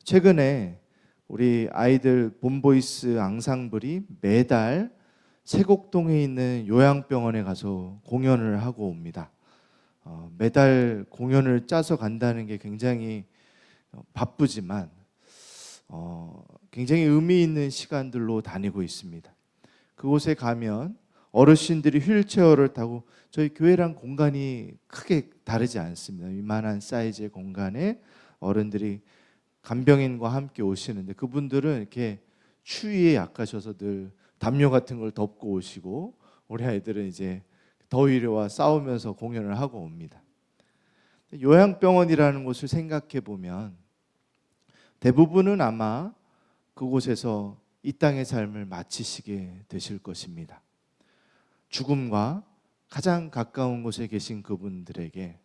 최근에 우리 아이들 본보이스 앙상블이 매달 세곡동에 있는 요양병원에 가서 공연을 하고 옵니다. 매달 공연을 짜서 간다는 게 굉장히 바쁘지만 굉장히 의미 있는 시간들로 다니고 있습니다. 그곳에 가면 어르신들이 휠체어를 타고, 저희 교회랑 공간이 크게 다르지 않습니다. 이만한 사이즈의 공간에 어른들이 간병인과 함께 오시는데, 그분들은 이렇게 추위에 약하셔서 늘 담요 같은 걸 덮고 오시고, 우리 아이들은 이제 더위와 싸우면서 공연을 하고 옵니다. 요양병원이라는 곳을 생각해 보면 대부분은 아마 그곳에서 이 땅의 삶을 마치시게 되실 것입니다. 죽음과 가장 가까운 곳에 계신 그분들에게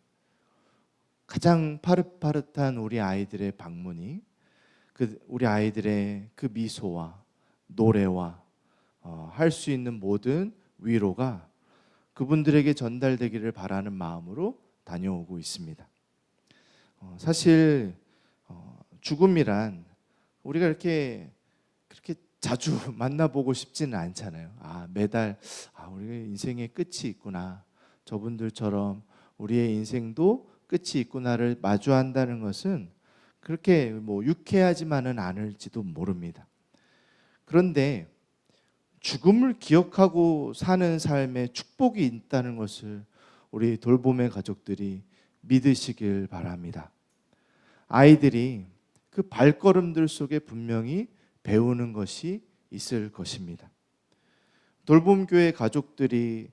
가장 파릇파릇한 우리 아이들의 방문이, 우리 아이들의 그 미소와 노래와 할 수 있는 모든 위로가 그분들에게 전달되기를 바라는 마음으로 다녀오고 있습니다. 사실 죽음이란 우리가 그렇게 자주 만나보고 싶지는 않잖아요. 매달 우리의 인생의 끝이 있구나, 저분들처럼 우리의 인생도 끝이 있구나를 마주한다는 것은 그렇게 유쾌하지만은 않을지도 모릅니다. 그런데 죽음을 기억하고 사는 삶에 축복이 있다는 것을 우리 돌봄의 가족들이 믿으시길 바랍니다. 아이들이 그 발걸음들 속에 분명히 배우는 것이 있을 것입니다. 돌봄교회 가족들이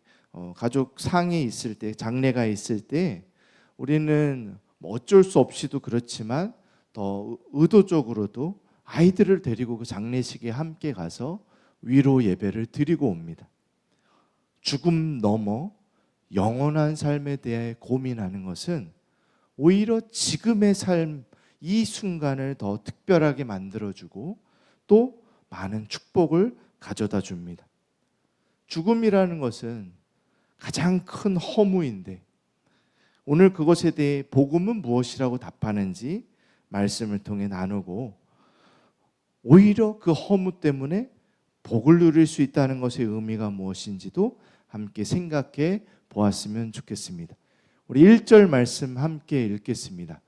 가족 상이 있을 때, 장례가 있을 때 우리는 어쩔 수 없이도 그렇지만 더 의도적으로도 아이들을 데리고 그 장례식에 함께 가서 위로 예배를 드리고 옵니다. 죽음 넘어 영원한 삶에 대해 고민하는 것은 오히려 지금의 삶, 이 순간을 더 특별하게 만들어주고 또 많은 축복을 가져다 줍니다. 죽음이라는 것은 가장 큰 허무인데, 오늘 그것에 대해 복음은 무엇이라고 답하는지 말씀을 통해 나누고, 오히려 그 허무 때문에 복을 누릴 수 있다는 것의 의미가 무엇인지도 함께 생각해 보았으면 좋겠습니다. 우리 1절 말씀 함께 읽겠습니다.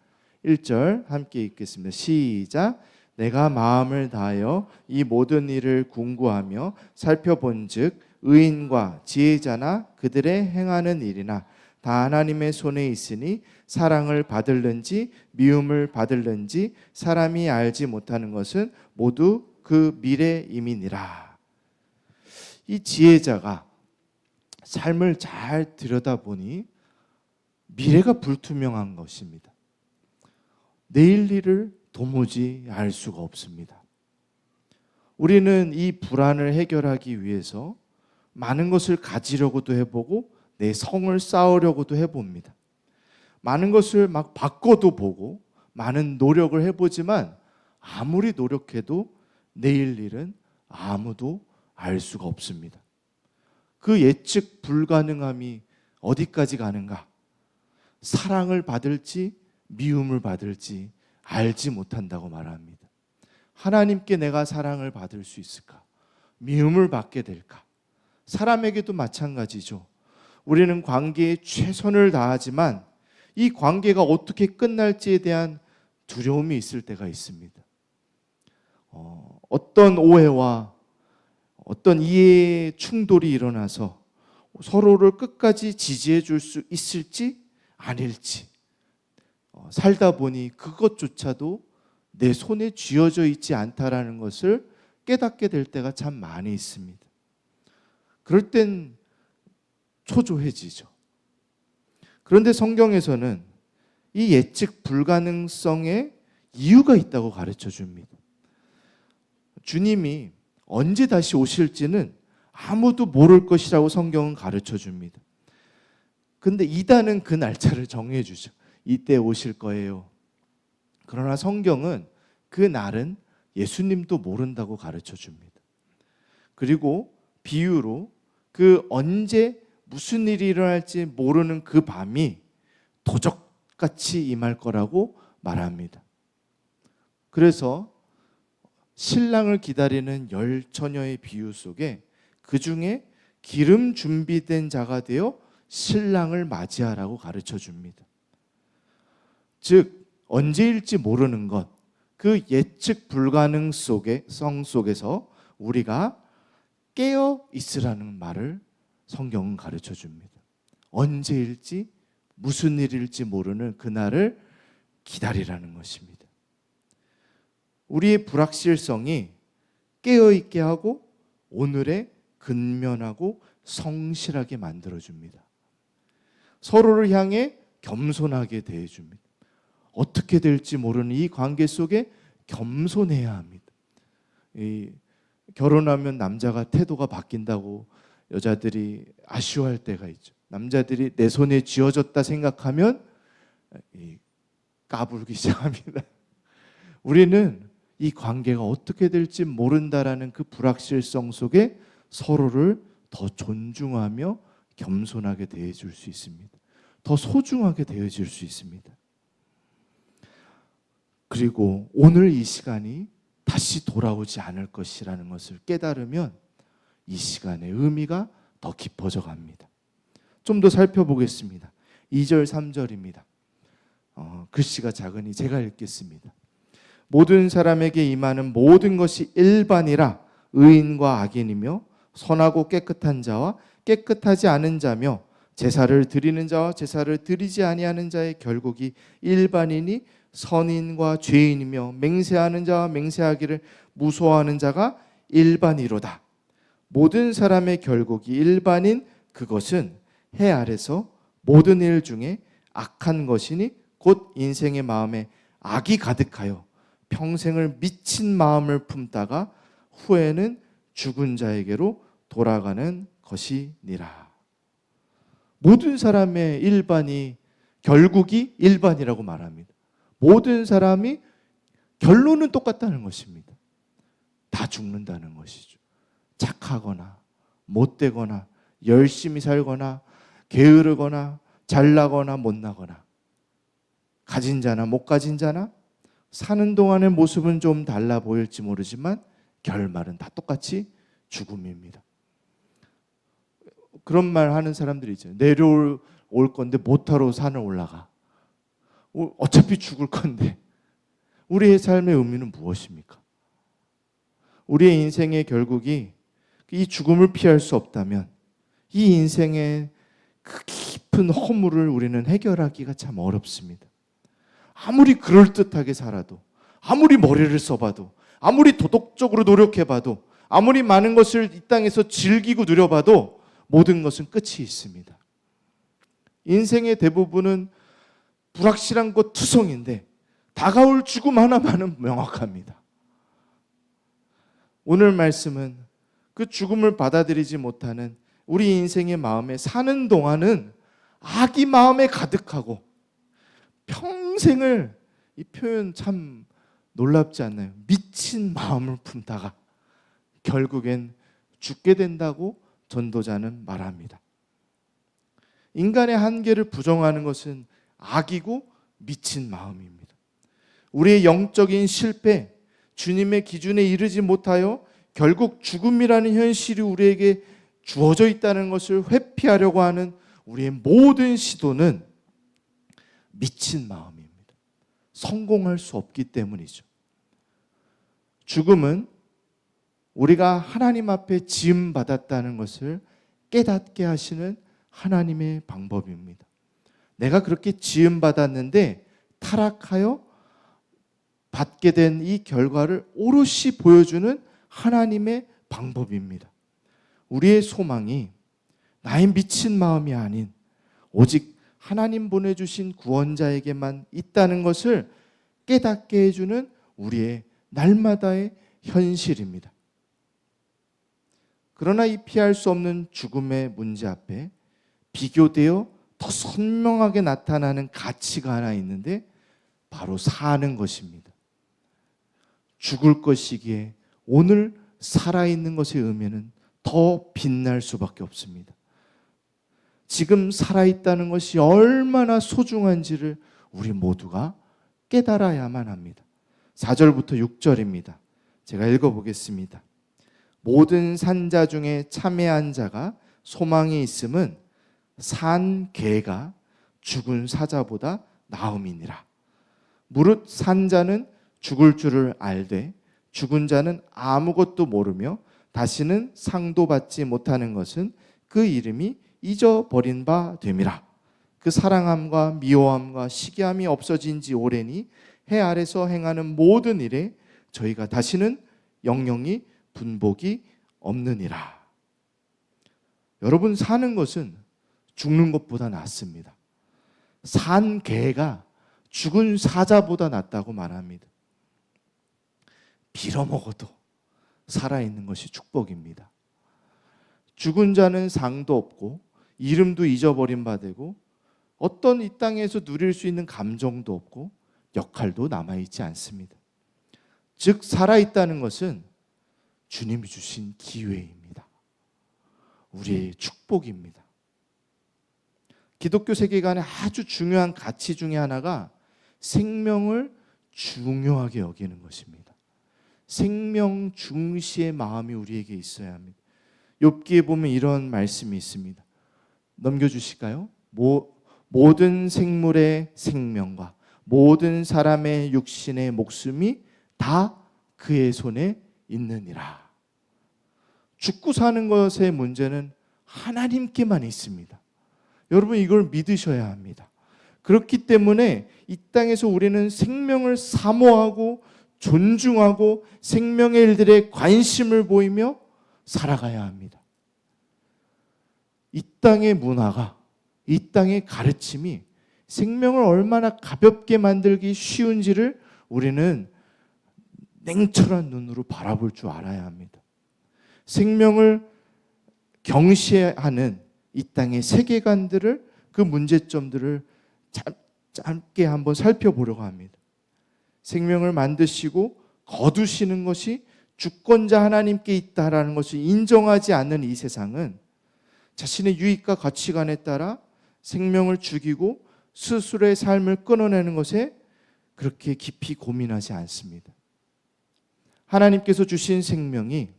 1절 함께 읽겠습니다. 시작. 내가 마음을 다하여 이 모든 일을 궁구하며 살펴본즉 의인과 지혜자나 그들의 행하는 일이나 다 하나님의 손에 있으니 사랑을 받을는지 미움을 받을는지 사람이 알지 못하는 것은 모두 그 미래임이니라. 이 지혜자가 삶을 잘 들여다보니 미래가 불투명한 것입니다. 내일 일을 도무지 알 수가 없습니다. 우리는 이 불안을 해결하기 위해서 많은 것을 가지려고도 해보고 내 성을 쌓으려고도 해봅니다. 많은 것을 막 바꿔도 보고 많은 노력을 해보지만 아무리 노력해도 내일 일은 아무도 알 수가 없습니다. 그 예측 불가능함이 어디까지 가는가? 사랑을 받을지 미움을 받을지 알지 못한다고 말합니다. 하나님께 내가 사랑을 받을 수 있을까? 미움을 받게 될까? 사람에게도 마찬가지죠. 우리는 관계에 최선을 다하지만 이 관계가 어떻게 끝날지에 대한 두려움이 있을 때가 있습니다. 어떤 오해와 어떤 이해의 충돌이 일어나서 서로를 끝까지 지지해 줄 수 있을지 아닐지 살다 보니 그것조차도 내 손에 쥐어져 있지 않다라는 것을 깨닫게 될 때가 참 많이 있습니다. 그럴 땐 초조해지죠. 그런데 성경에서는 이 예측 불가능성에 이유가 있다고 가르쳐 줍니다. 주님이 언제 다시 오실지는 아무도 모를 것이라고 성경은 가르쳐 줍니다. 근데 이단은 그 날짜를 정해 주죠. 이때 오실 거예요. 그러나 성경은 그 날은 예수님도 모른다고 가르쳐 줍니다. 그리고 비유로 그 언제 무슨 일이 일어날지 모르는 그 밤이 도적같이 임할 거라고 말합니다. 그래서 신랑을 기다리는 10처녀의 비유 속에 그 중에 기름 준비된 자가 되어 신랑을 맞이하라고 가르쳐 줍니다. 즉 언제일지 모르는 것, 그 예측 불가능 성 속에서 우리가 깨어 있으라는 말을 성경은 가르쳐 줍니다. 언제일지 무슨 일일지 모르는 그날을 기다리라는 것입니다. 우리의 불확실성이 깨어 있게 하고 오늘에 근면하고 성실하게 만들어줍니다. 서로를 향해 겸손하게 대해줍니다. 어떻게 될지 모르는 이 관계 속에 겸손해야 합니다. 결혼하면 남자가 태도가 바뀐다고 여자들이 아쉬워할 때가 있죠. 남자들이 내 손에 쥐어졌다 생각하면 까불기 시작합니다. 우리는 이 관계가 어떻게 될지 모른다라는 그 불확실성 속에 서로를 더 존중하며 겸손하게 대해줄 수 있습니다. 더 소중하게 대해줄 수 있습니다. 그리고 오늘 이 시간이 다시 돌아오지 않을 것이라는 것을 깨달으면 이 시간의 의미가 더 깊어져 갑니다. 좀 더 살펴보겠습니다. 2절 3절입니다. 글씨가 작으니 제가 읽겠습니다. 모든 사람에게 임하는 모든 것이 일반이라 의인과 악인이며 선하고 깨끗한 자와 깨끗하지 않은 자며 제사를 드리는 자와 제사를 드리지 아니하는 자의 결국이 일반이니 선인과 죄인이며 맹세하는 자와 맹세하기를 무서워하는 자가 일반이로다. 모든 사람의 결국이 일반인 그것은 해 아래서 모든 일 중에 악한 것이니 곧 인생의 마음에 악이 가득하여 평생을 미친 마음을 품다가 후에는 죽은 자에게로 돌아가는 것이니라. 모든 사람의 일반이 결국이 일반이라고 말합니다. 모든 사람이 결론은 똑같다는 것입니다. 다 죽는다는 것이죠. 착하거나 못되거나 열심히 살거나 게으르거나 잘나거나 못나거나 가진 자나 못 가진 자나 사는 동안의 모습은 좀 달라 보일지 모르지만 결말은 다 똑같이 죽음입니다. 그런 말 하는 사람들이 있잖아요. 내려올 건데 못하러 산을 올라가. 어차피 죽을 건데 우리의 삶의 의미는 무엇입니까? 우리의 인생의 결국이 이 죽음을 피할 수 없다면 이 인생의 그 깊은 허물을 우리는 해결하기가 참 어렵습니다. 아무리 그럴듯하게 살아도, 아무리 머리를 써봐도, 아무리 도덕적으로 노력해봐도, 아무리 많은 것을 이 땅에서 즐기고 누려봐도 모든 것은 끝이 있습니다. 인생의 대부분은 불확실한 것 투성인데 다가올 죽음 하나만은 명확합니다. 오늘 말씀은 그 죽음을 받아들이지 못하는 우리 인생의 마음에 사는 동안은 악이 마음에 가득하고 평생을, 이 표현 참 놀랍지 않나요? 미친 마음을 품다가 결국엔 죽게 된다고 전도자는 말합니다. 인간의 한계를 부정하는 것은 악이고 미친 마음입니다. 우리의 영적인 실패, 주님의 기준에 이르지 못하여 결국 죽음이라는 현실이 우리에게 주어져 있다는 것을 회피하려고 하는 우리의 모든 시도는 미친 마음입니다. 성공할 수 없기 때문이죠. 죽음은 우리가 하나님 앞에 지음받았다는 것을 깨닫게 하시는 하나님의 방법입니다. 내가 그렇게 지음받았는데 타락하여 받게 된 이 결과를 오롯이 보여주는 하나님의 방법입니다. 우리의 소망이 나의 미친 마음이 아닌 오직 하나님 보내주신 구원자에게만 있다는 것을 깨닫게 해주는 우리의 날마다의 현실입니다. 그러나 이 피할 수 없는 죽음의 문제 앞에 비교되어 더 선명하게 나타나는 가치가 하나 있는데 바로 사는 것입니다. 죽을 것이기에 오늘 살아있는 것의 의미는 더 빛날 수밖에 없습니다. 지금 살아있다는 것이 얼마나 소중한지를 우리 모두가 깨달아야만 합니다. 4절부터 6절입니다. 제가 읽어보겠습니다. 모든 산자 중에 참회한 자가 소망이 있음은 산 개가 죽은 사자보다 나음이니라. 무릇 산자는 죽을 줄을 알되 죽은 자는 아무것도 모르며 다시는 상도 받지 못하는 것은 그 이름이 잊어버린 바 됨이라. 그 사랑함과 미워함과 시기함이 없어진 지 오래니 해 아래서 행하는 모든 일에 저희가 다시는 영영이 분복이 없느니라. 여러분, 사는 것은 죽는 것보다 낫습니다. 산 개가 죽은 사자보다 낫다고 말합니다. 빌어먹어도 살아있는 것이 축복입니다. 죽은 자는 상도 없고 이름도 잊어버린 바 되고 어떤 이 땅에서 누릴 수 있는 감정도 없고 역할도 남아있지 않습니다. 즉 살아있다는 것은 주님이 주신 기회입니다. 우리의 축복입니다. 기독교 세계관의 아주 중요한 가치 중에 하나가 생명을 중요하게 여기는 것입니다. 생명 중시의 마음이 우리에게 있어야 합니다. 욥기에 보면 이런 말씀이 있습니다. 넘겨주실까요? 모든 생물의 생명과 모든 사람의 육신의 목숨이 다 그의 손에 있느니라. 죽고 사는 것의 문제는 하나님께만 있습니다. 여러분, 이걸 믿으셔야 합니다. 그렇기 때문에 이 땅에서 우리는 생명을 사모하고 존중하고 생명의 일들에 관심을 보이며 살아가야 합니다. 이 땅의 문화가, 이 땅의 가르침이 생명을 얼마나 가볍게 만들기 쉬운지를 우리는 냉철한 눈으로 바라볼 줄 알아야 합니다. 생명을 경시하는 이 땅의 세계관들을, 그 문제점들을 짧게 한번 살펴보려고 합니다. 생명을 만드시고 거두시는 것이 주권자 하나님께 있다라는 것을 인정하지 않는 이 세상은 자신의 유익과 가치관에 따라 생명을 죽이고 스스로의 삶을 끊어내는 것에 그렇게 깊이 고민하지 않습니다. 하나님께서 주신 생명이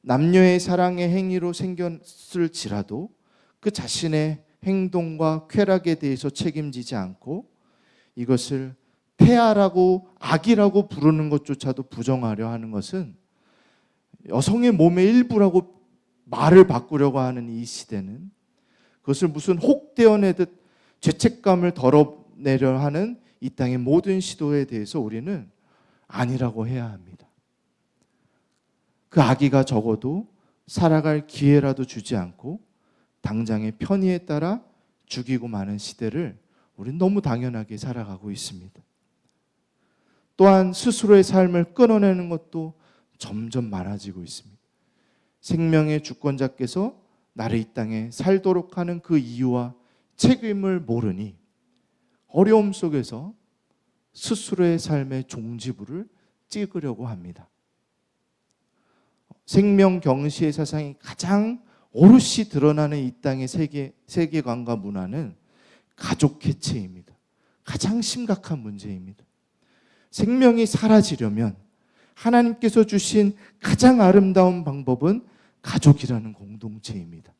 남녀의 사랑의 행위로 생겼을지라도 그 자신의 행동과 쾌락에 대해서 책임지지 않고 이것을 폐하라고 악이라고 부르는 것조차도 부정하려 하는 것은 여성의 몸의 일부라고 말을 바꾸려고 하는 이 시대는 그것을 무슨 혹되어내듯 죄책감을 덜어내려 하는 이 땅의 모든 시도에 대해서 우리는 아니라고 해야 합니다. 그 아기가 적어도 살아갈 기회라도 주지 않고 당장의 편의에 따라 죽이고 마는 시대를 우리는 너무 당연하게 살아가고 있습니다. 또한 스스로의 삶을 끊어내는 것도 점점 많아지고 있습니다. 생명의 주권자께서 나를 이 땅에 살도록 하는 그 이유와 책임을 모르니 어려움 속에서 스스로의 삶의 종지부를 찍으려고 합니다. 생명 경시의 사상이 가장 오롯이 드러나는 이 땅의 세계관과 문화는 가족 해체입니다. 가장 심각한 문제입니다. 생명이 사라지려면 하나님께서 주신 가장 아름다운 방법은 가족이라는 공동체입니다.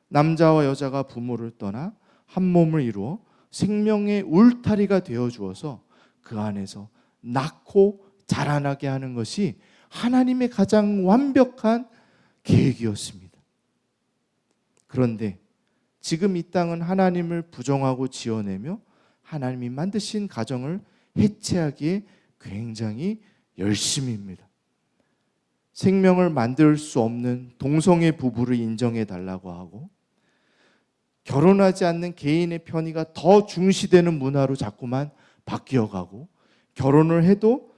남자와 여자가 부모를 떠나 한 몸을 이루어 생명의 울타리가 되어 주어서 그 안에서 낳고 자라나게 하는 것이 하나님의 가장 완벽한 계획이었습니다. 그런데 지금 이 땅은 하나님을 부정하고 지어내며 하나님이 만드신 가정을 해체하기에 굉장히 열심입니다. 생명을 만들 수 없는 동성애 부부를 인정해 달라고 하고 결혼하지 않는 개인의 편의가 더 중시되는 문화로 자꾸만 바뀌어가고 결혼을 해도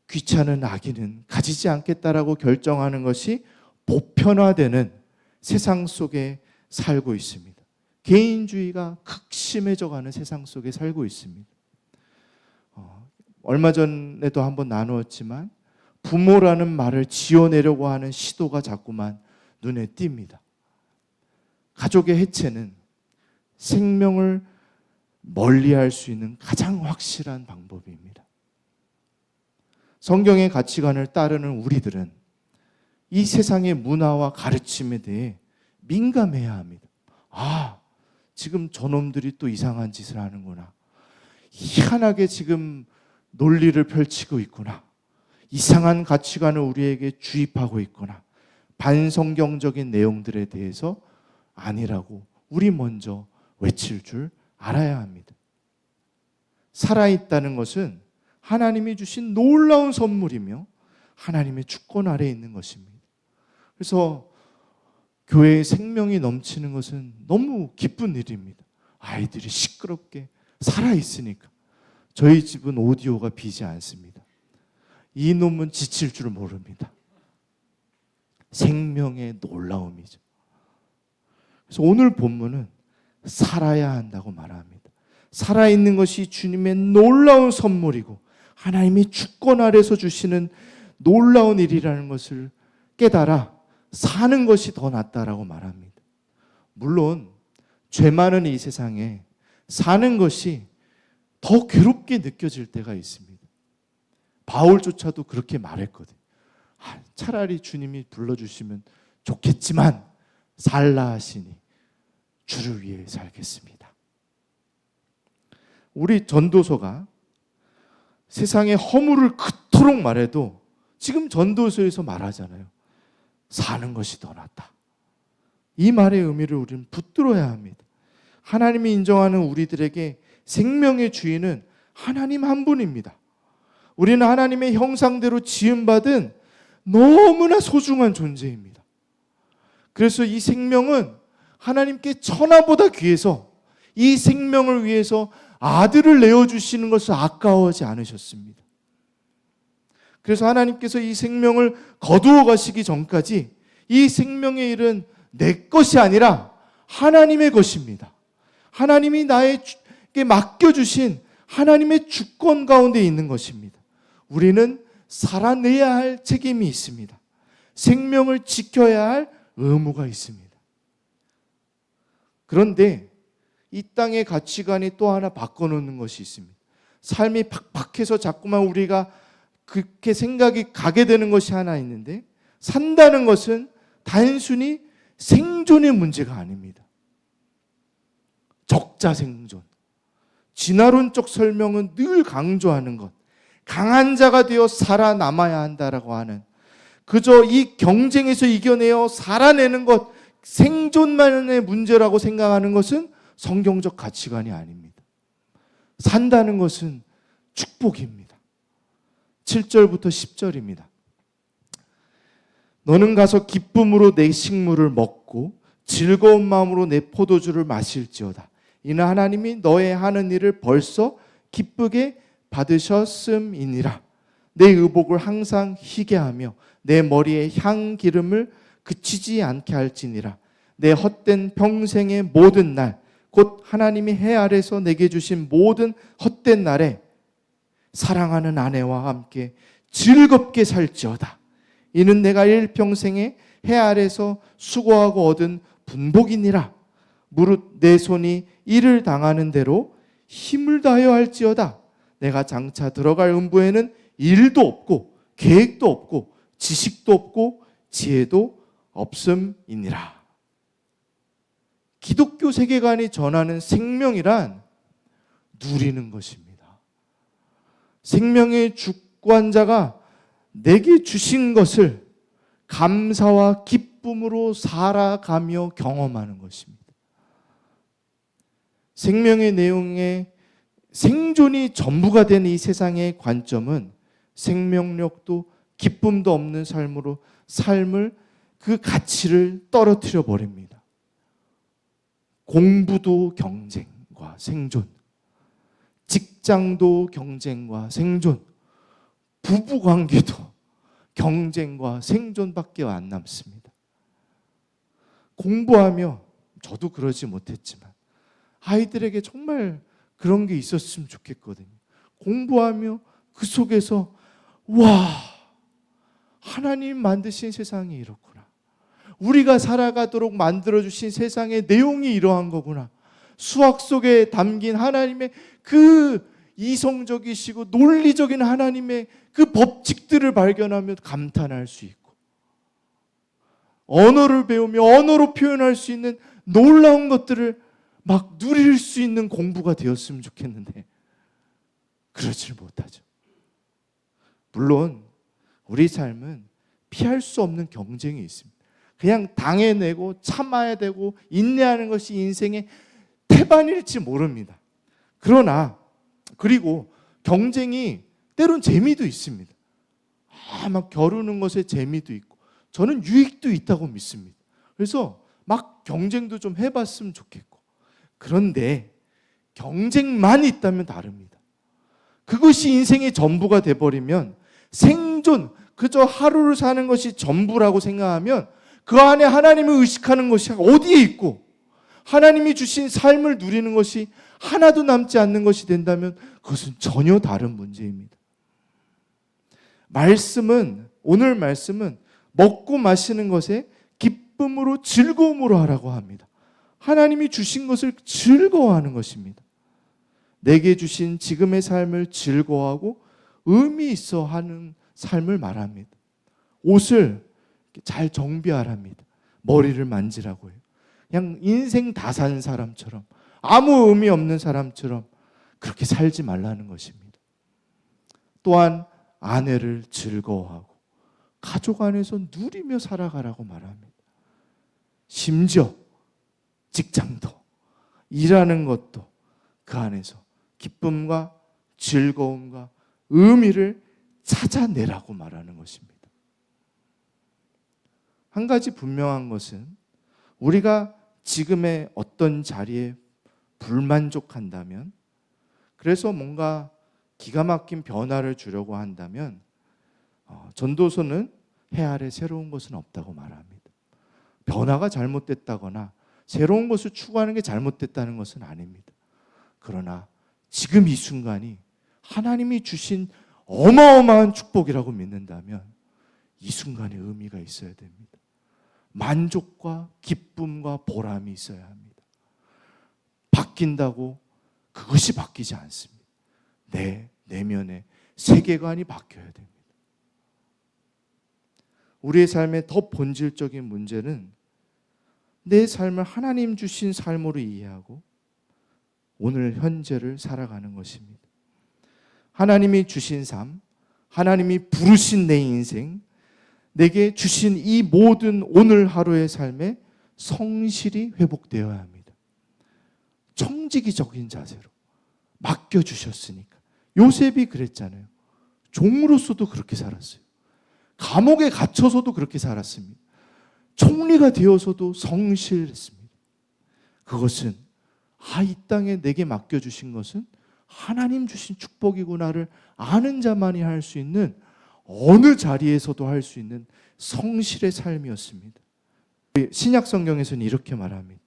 귀찮은 아기는 가지지 않겠다라고 결정하는 것이 보편화되는 세상 속에 살고 있습니다. 개인주의가 극심해져가는 세상 속에 살고 있습니다. 얼마 전에도 한번 나누었지만 부모라는 말을 지어내려고 하는 시도가 자꾸만 눈에 띕니다. 가족의 해체는 생명을 멀리할 수 있는 가장 확실한 방법입니다. 성경의 가치관을 따르는 우리들은 이 세상의 문화와 가르침에 대해 민감해야 합니다. 아, 지금 저놈들이 또 이상한 짓을 하는구나. 희한하게 지금 논리를 펼치고 있구나. 이상한 가치관을 우리에게 주입하고 있구나. 반성경적인 내용들에 대해서 아니라고 우리 먼저 외칠 줄 알아야 합니다. 살아있다는 것은 하나님이 주신 놀라운 선물이며 하나님의 주권 아래에 있는 것입니다. 그래서 교회에 생명이 넘치는 것은 너무 기쁜 일입니다. 아이들이 시끄럽게 살아있으니까. 저희 집은 오디오가 비지 않습니다. 이놈은 지칠 줄 모릅니다. 생명의 놀라움이죠. 그래서 오늘 본문은 살아야 한다고 말합니다. 살아있는 것이 주님의 놀라운 선물이고 하나님이 주권 아래서 주시는 놀라운 일이라는 것을 깨달아 사는 것이 더 낫다라고 말합니다. 물론 죄 많은 이 세상에 사는 것이 더 괴롭게 느껴질 때가 있습니다. 바울조차도 그렇게 말했거든요. 차라리 주님이 불러주시면 좋겠지만 살라 하시니 주를 위해 살겠습니다. 우리 전도서가 세상의 허물을 그토록 말해도 지금 전도서에서 말하잖아요. 사는 것이 더 낫다. 이 말의 의미를 우리는 붙들어야 합니다. 하나님이 인정하는 우리들에게 생명의 주인은 하나님 한 분입니다. 우리는 하나님의 형상대로 지음받은 너무나 소중한 존재입니다. 그래서 이 생명은 하나님께 천하보다 귀해서 이 생명을 위해서 아들을 내어주시는 것을 아까워하지 않으셨습니다. 그래서 하나님께서 이 생명을 거두어 가시기 전까지 이 생명의 일은 내 것이 아니라 하나님의 것입니다. 하나님이 나에게 맡겨주신 하나님의 주권 가운데 있는 것입니다. 우리는 살아내야 할 책임이 있습니다. 생명을 지켜야 할 의무가 있습니다. 그런데 이 땅의 가치관이 또 하나 바꿔놓는 것이 있습니다. 삶이 팍팍해서 자꾸만 우리가 그렇게 생각이 가게 되는 것이 하나 있는데, 산다는 것은 단순히 생존의 문제가 아닙니다. 적자생존. 진화론적 설명은 늘 강조하는 것, 강한 자가 되어 살아남아야 한다라고 하는, 그저 이 경쟁에서 이겨내어 살아내는 것, 생존만의 문제라고 생각하는 것은 성경적 가치관이 아닙니다. 산다는 것은 축복입니다. 7절부터 10절입니다. 너는 가서 기쁨으로 내 식물을 먹고 즐거운 마음으로 내 포도주를 마실지어다. 이는 하나님이 너의 하는 일을 벌써 기쁘게 받으셨음이니라. 내 의복을 항상 희게 하며 내 머리에 향 기름을 그치지 않게 할지니라. 내 헛된 평생의 모든 날, 곧 하나님이 해 아래서 내게 주신 모든 헛된 날에 사랑하는 아내와 함께 즐겁게 살지어다. 이는 내가 일평생에 해 아래서 수고하고 얻은 분복이니라. 무릇 내 손이 일을 당하는 대로 힘을 다하여 할지어다. 내가 장차 들어갈 음부에는 일도 없고 계획도 없고 지식도 없고 지혜도 없음이니라. 기독교 세계관이 전하는 생명이란 누리는 것입니다. 생명의 주권자가 내게 주신 것을 감사와 기쁨으로 살아가며 경험하는 것입니다. 생명의 내용에 생존이 전부가 된 이 세상의 관점은 생명력도 기쁨도 없는 삶으로 삶을, 그 가치를 떨어뜨려 버립니다. 공부도 경쟁과 생존, 직장도 경쟁과 생존, 부부관계도 경쟁과 생존밖에 안 남습니다. 공부하며, 저도 그러지 못했지만 아이들에게 정말 그런 게 있었으면 좋겠거든요. 공부하며 그 속에서 와, 하나님 만드신 세상이 이렇구나. 우리가 살아가도록 만들어주신 세상의 내용이 이러한 거구나. 수학 속에 담긴 하나님의 그 이성적이시고 논리적인 하나님의 그 법칙들을 발견하며 감탄할 수 있고, 언어를 배우며 언어로 표현할 수 있는 놀라운 것들을 막 누릴 수 있는 공부가 되었으면 좋겠는데 그러질 못하죠. 물론 우리 삶은 피할 수 없는 경쟁이 있습니다. 그냥 당해내고 참아야 되고 인내하는 것이 인생의 태반일지 모릅니다. 그러나 그리고 경쟁이 때론 재미도 있습니다. 막 겨루는 것에 재미도 있고 저는 유익도 있다고 믿습니다. 그래서 막 경쟁도 좀 해봤으면 좋겠고, 그런데 경쟁만 있다면 다릅니다. 그것이 인생의 전부가 돼버리면 생존, 그저 하루를 사는 것이 전부라고 생각하면 그 안에 하나님을 의식하는 것이 어디에 있고 하나님이 주신 삶을 누리는 것이 하나도 남지 않는 것이 된다면 그것은 전혀 다른 문제입니다. 오늘 말씀은 먹고 마시는 것에 기쁨으로 즐거움으로 하라고 합니다. 하나님이 주신 것을 즐거워하는 것입니다. 내게 주신 지금의 삶을 즐거워하고 의미 있어 하는 삶을 말합니다. 옷을 잘 정비하랍니다. 머리를 만지라고 해요. 그냥 인생 다 산 사람처럼, 아무 의미 없는 사람처럼 그렇게 살지 말라는 것입니다. 또한 아내를 즐거워하고 가족 안에서 누리며 살아가라고 말합니다. 심지어 직장도, 일하는 것도 그 안에서 기쁨과 즐거움과 의미를 찾아내라고 말하는 것입니다. 한 가지 분명한 것은 우리가 지금의 어떤 자리에 불만족한다면, 그래서 뭔가 기가 막힌 변화를 주려고 한다면 전도서는 해 아래 새로운 것은 없다고 말합니다. 변화가 잘못됐다거나 새로운 것을 추구하는 게 잘못됐다는 것은 아닙니다. 그러나 지금 이 순간이 하나님이 주신 어마어마한 축복이라고 믿는다면 이 순간에 의미가 있어야 됩니다. 만족과 기쁨과 보람이 있어야 합니다. 바뀐다고 그것이 바뀌지 않습니다. 내 내면의 세계관이 바뀌어야 됩니다. 우리의 삶의 더 본질적인 문제는 내 삶을 하나님 주신 삶으로 이해하고 오늘 현재를 살아가는 것입니다. 하나님이 주신 삶, 하나님이 부르신 내 인생, 내게 주신 이 모든 오늘 하루의 삶에 성실히 회복되어야 합니다. 청지기적인 자세로 맡겨주셨으니까. 요셉이 그랬잖아요. 종으로서도 그렇게 살았어요. 감옥에 갇혀서도 그렇게 살았습니다. 총리가 되어서도 성실했습니다. 그것은 이 땅에 내게 맡겨주신 것은 하나님 주신 축복이구나를 아는 자만이 할 수 있는, 어느 자리에서도 할 수 있는 성실의 삶이었습니다. 신약 성경에서는 이렇게 말합니다.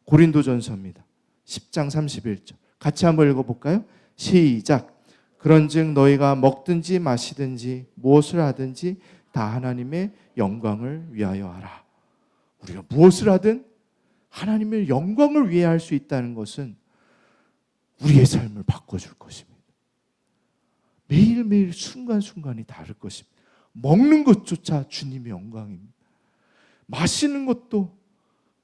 고린도전서입니다. 10장 31절. 같이 한번 읽어볼까요? 시작. 그런즉 너희가 먹든지 마시든지 무엇을 하든지 다 하나님의 영광을 위하여 하라. 우리가 무엇을 하든 하나님의 영광을 위해 할 수 있다는 것은 우리의 삶을 바꿔줄 것입니다. 매일매일 순간순간이 다를 것입니다. 먹는 것조차 주님의 영광입니다. 마시는 것도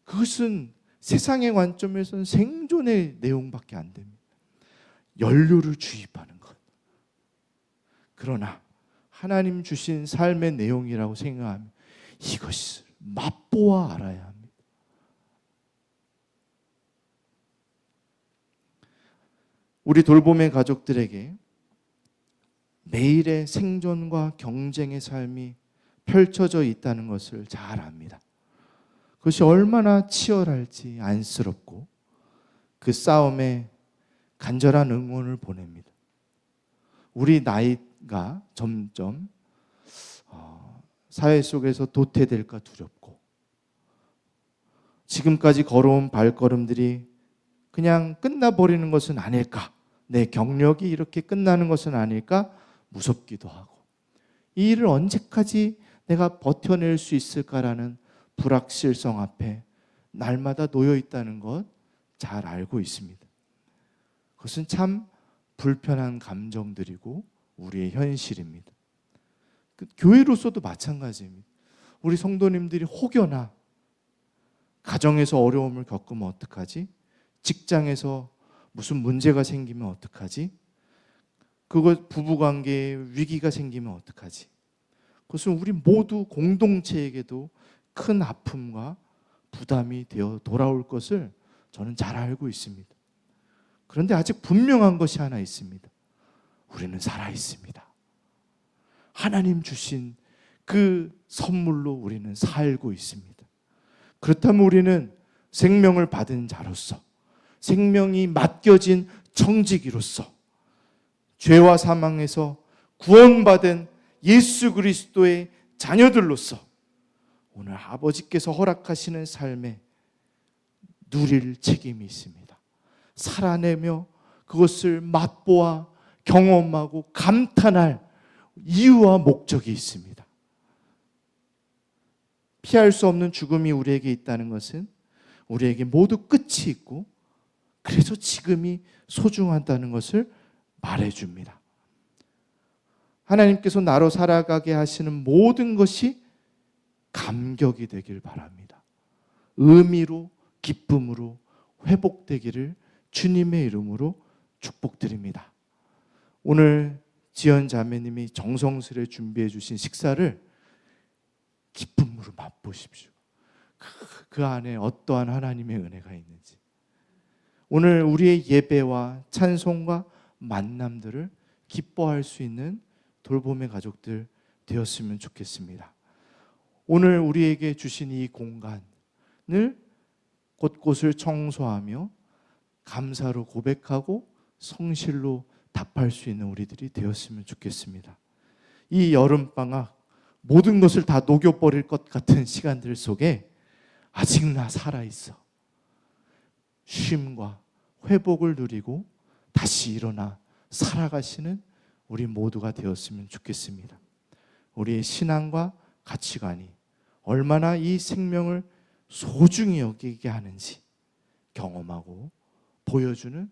그것은 세상의 관점에서는 생존의 내용밖에 안 됩니다. 연료를 주입하는 것. 그러나 하나님 주신 삶의 내용이라고 생각하면 이것을 맛보아 알아야 합니다. 우리 돌봄의 가족들에게 매일의 생존과 경쟁의 삶이 펼쳐져 있다는 것을 잘 압니다. 그것이 얼마나 치열할지 안쓰럽고 그 싸움에 간절한 응원을 보냅니다. 우리 나이가 점점 사회 속에서 도태될까 두렵고 지금까지 걸어온 발걸음들이 그냥 끝나버리는 것은 아닐까, 내 경력이 이렇게 끝나는 것은 아닐까 무섭기도 하고, 이 일을 언제까지 내가 버텨낼 수 있을까라는 불확실성 앞에 날마다 놓여 있다는 것 잘 알고 있습니다. 그것은 참 불편한 감정들이고 우리의 현실입니다. 교회로서도 마찬가지입니다. 우리 성도님들이 혹여나 가정에서 어려움을 겪으면 어떡하지? 직장에서 무슨 문제가 생기면 어떡하지? 그것 부부관계에 위기가 생기면 어떡하지? 그것은 우리 모두 공동체에게도 큰 아픔과 부담이 되어 돌아올 것을 저는 잘 알고 있습니다. 그런데 아직 분명한 것이 하나 있습니다. 우리는 살아 있습니다. 하나님 주신 그 선물로 우리는 살고 있습니다. 그렇다면 우리는 생명을 받은 자로서, 생명이 맡겨진 청지기로서, 죄와 사망에서 구원받은 예수 그리스도의 자녀들로서 오늘 아버지께서 허락하시는 삶에 누릴 책임이 있습니다. 살아내며 그것을 맛보아 경험하고 감탄할 이유와 목적이 있습니다. 피할 수 없는 죽음이 우리에게 있다는 것은 우리에게 모두 끝이 있고 그래서 지금이 소중하다는 것을 말해줍니다. 하나님께서 나로 살아가게 하시는 모든 것이 감격이 되길 바랍니다. 의미로, 기쁨으로 회복되기를 주님의 이름으로 축복드립니다. 오늘 지연 자매님이 정성스레 준비해 주신 식사를 기쁨으로 맛보십시오. 그 안에 어떠한 하나님의 은혜가 있는지. 오늘 우리의 예배와 찬송과 만남들을 기뻐할 수 있는 돌봄의 가족들 되었으면 좋겠습니다. 오늘 우리에게 주신 이 공간을 곳곳을 청소하며 감사로 고백하고 성실로 답할 수 있는 우리들이 되었으면 좋겠습니다. 이 여름방학 모든 것을 다 녹여버릴 것 같은 시간들 속에 아직 나 살아있어. 쉼과 회복을 누리고 다시 일어나 살아가시는 우리 모두가 되었으면 좋겠습니다. 우리의 신앙과 가치관이 얼마나 이 생명을 소중히 여기게 하는지 경험하고 보여주는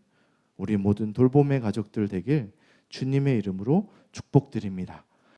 우리 모든 돌봄의 가족들 되길 주님의 이름으로 축복드립니다.